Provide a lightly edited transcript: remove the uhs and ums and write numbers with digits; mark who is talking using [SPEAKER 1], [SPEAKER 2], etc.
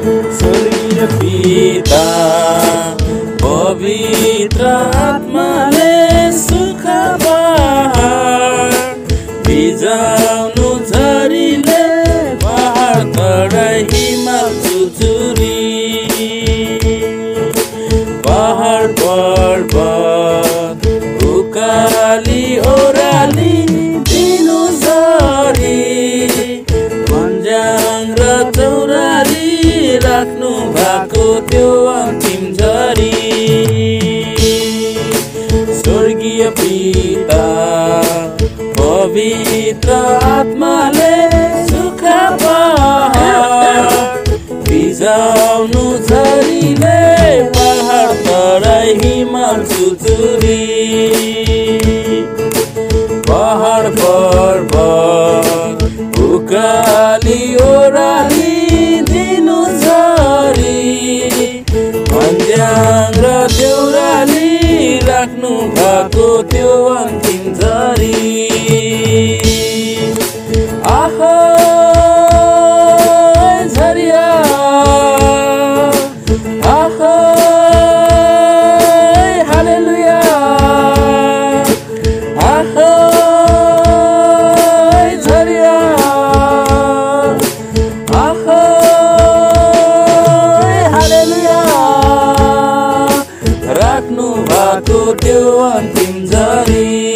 [SPEAKER 1] स्वर्गीय पिता पवित्र आत्माले सुख पहाड भिजाउनु झरीले पहाड तराई हिमाल चुचुरी पहाड पर्वत उकाली ओराली दिनु झरी भन्ज्याङ र चौराली राख्नु भएको त्यो अन्तिम झरी स्वर्गीय पिता पवित्र आत्माले सुख पहाड भिजाउनु झरीले पहाड तराई हिमाल चुचुरी पहाड पर्वत उकाली ओराली दिनु झरी भन्ज्याङ र देउराली राख्नु भएको त्यो अन्तिम झरी आहो झरिया आहो हालेलुया आहो झरिया आहो हालेलुया राख्नु भएको त्यो अन्तिम झरी